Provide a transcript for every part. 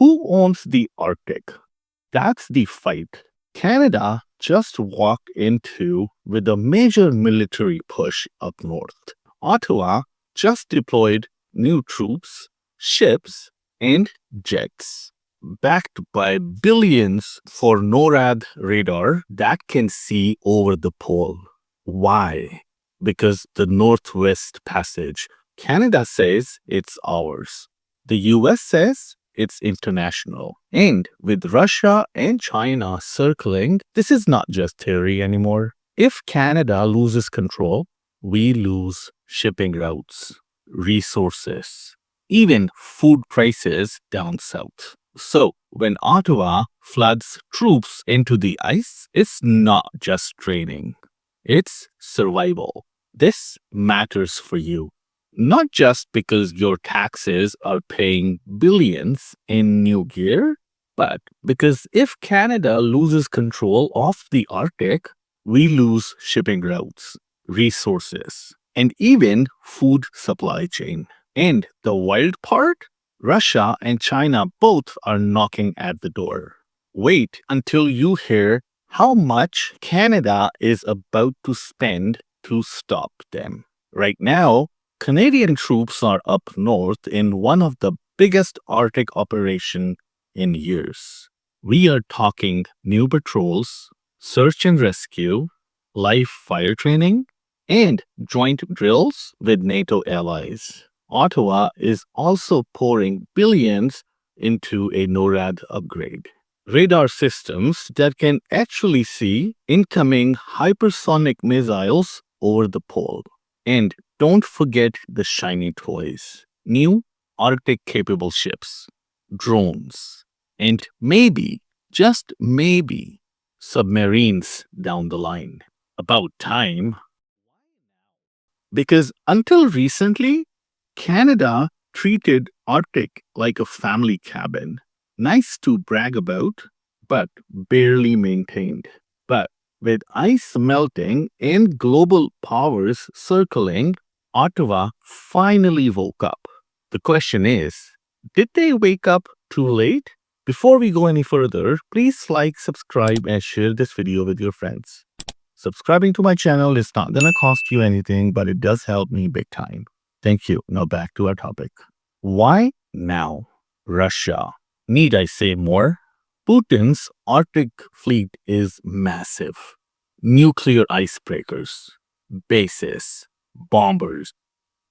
Who owns the Arctic? That's the fight Canada just walked into with a major military push up north. Ottawa just deployed new troops, ships, and jets, backed by billions for NORAD radar that can see over the pole. Why? Because the Northwest Passage. Canada says it's ours. The US says it's international. And with Russia and China circling, this is not just theory anymore. If Canada loses control, we lose shipping routes, resources, even food prices down south. So, when Ottawa floods troops into the ice, it's not just training, it's survival. This matters for you, not just because your taxes are paying billions in new gear, but because if Canada loses control of the Arctic, we lose shipping routes, resources, and even food supply chain. And the wild part? Russia and China both are knocking at the door. Wait until you hear how much Canada is about to spend to stop them. Right now, Canadian troops are up north in one of the biggest Arctic operations in years. We are talking new patrols, search and rescue, live fire training, and joint drills with NATO allies. Ottawa is also pouring billions into a NORAD upgrade. Radar systems that can actually see incoming hypersonic missiles over the pole. And don't forget the shiny toys. New Arctic capable ships, drones, and maybe, just maybe, submarines down the line. About time. Because until recently, Canada treated Arctic like a family cabin. Nice to brag about, but barely maintained. But with ice melting and global powers circling, Ottawa finally woke up. The question is, did they wake up too late? Before we go any further, please like, subscribe, and share this video with your friends. Subscribing to my channel is not going to cost you anything, but it does help me big time. Thank you. Now back to our topic. Why now? Russia. Need I say more? Putin's Arctic fleet is massive. Nuclear icebreakers, bases, bombers.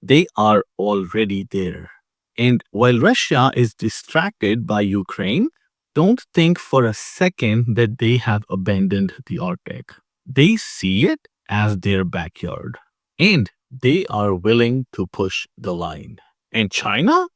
They are already there. And while Russia is distracted by Ukraine, don't think for a second that they have abandoned the Arctic. They see it as their backyard. And they are willing to push the line. And China?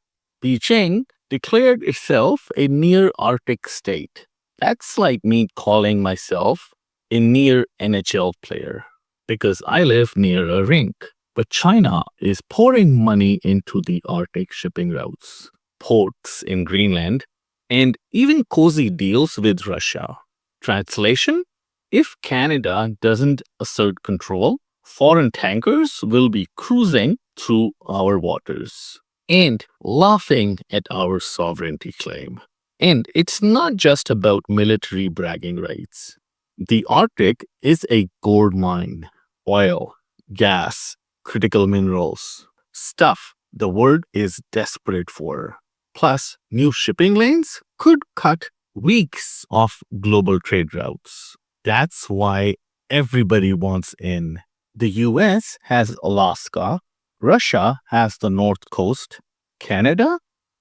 Beijing declared itself a near Arctic state. That's like me calling myself a near NHL player because I live near a rink. But China is pouring money into the Arctic shipping routes, ports in Greenland, and even cozy deals with Russia. Translation? If Canada doesn't assert control, foreign tankers will be cruising through our waters and laughing at our sovereignty claim. And it's not just about military bragging rights. The Arctic is a gold mine. Oil, gas, critical minerals, stuff the world is desperate for. Plus, new shipping lanes could cut weeks of global trade routes. That's why everybody wants in. The US has Alaska, Russia has the North Coast, Canada,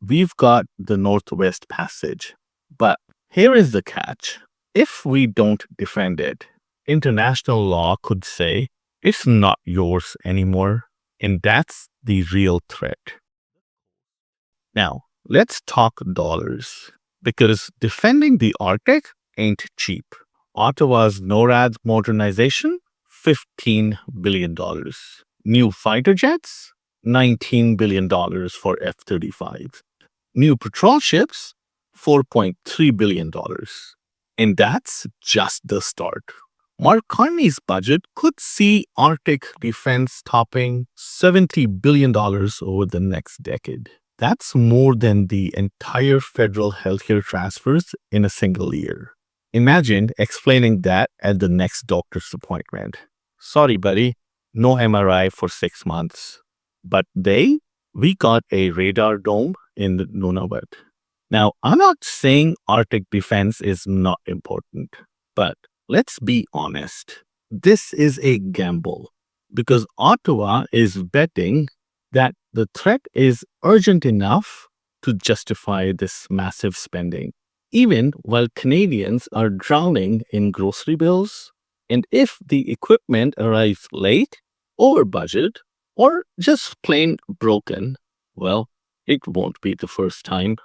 we've got the Northwest Passage. But here is the catch. If we don't defend it, international law could say it's not yours anymore, and that's the real threat. Now, let's talk dollars, because defending the Arctic ain't cheap. Ottawa's NORAD modernization, $15 billion. New fighter jets, $19 billion for F-35. New patrol ships, $4.3 billion. And that's just the start. Mark Carney's budget could see Arctic defense topping $70 billion over the next decade. That's more than the entire federal healthcare transfers in a single year. Imagine explaining that at the next doctor's appointment. Sorry, buddy, no MRI for 6 months. But we got a radar dome in the Nunavut. Now, I'm not saying Arctic defense is not important, but let's be honest. This is a gamble because Ottawa is betting that the threat is urgent enough to justify this massive spending, even while Canadians are drowning in grocery bills. And if the equipment arrives late, over budget, or just plain broken, well, it won't be the first time.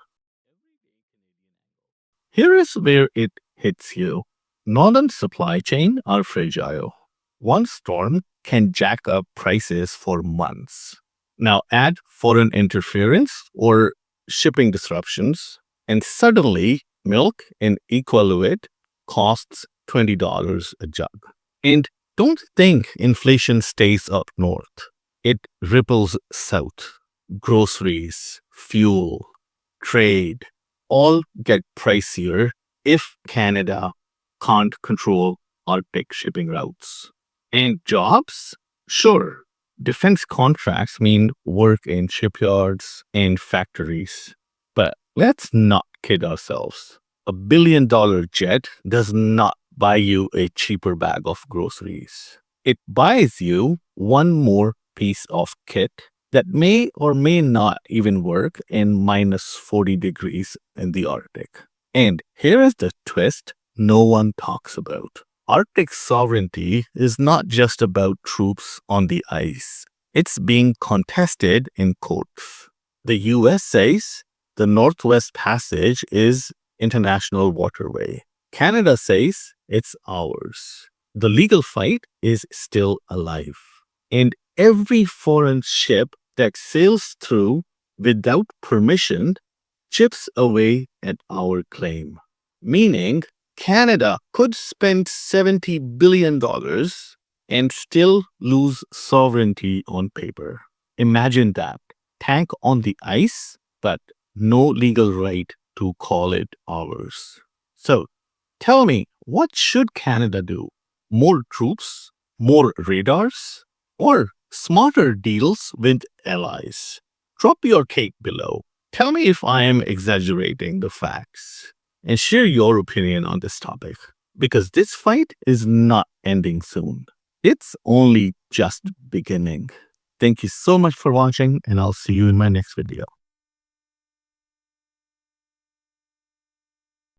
Here is where it hits you. Northern supply chain are fragile. One storm can jack up prices for months. Now add foreign interference or shipping disruptions, and suddenly milk in Equaluit costs $20 a jug. And don't think inflation stays up north. It ripples south. Groceries, fuel, trade, all get pricier if Canada can't control Arctic shipping routes. And jobs? Sure, defense contracts mean work in shipyards and factories. But let's not kid ourselves. $1 billion jet does not buy you a cheaper bag of groceries. It buys you one more piece of kit that may or may not even work in minus 40 degrees in the Arctic. And here is the twist no one talks about. Arctic sovereignty is not just about troops on the ice. It's being contested in courts. The US says the Northwest Passage is international waterway. Canada says it's ours. The legal fight is still alive. And every foreign ship that sails through without permission chips away at our claim. Meaning, Canada could spend $70 billion and still lose sovereignty on paper. Imagine that. Tank on the ice, but no legal right to call it ours. So, tell me, what should Canada do? More troops? More radars? Or smarter deals with allies? Drop your cake below. Tell me if I am exaggerating the facts. And share your opinion on this topic. Because this fight is not ending soon. It's only just beginning. Thank you so much for watching, and I'll see you in my next video.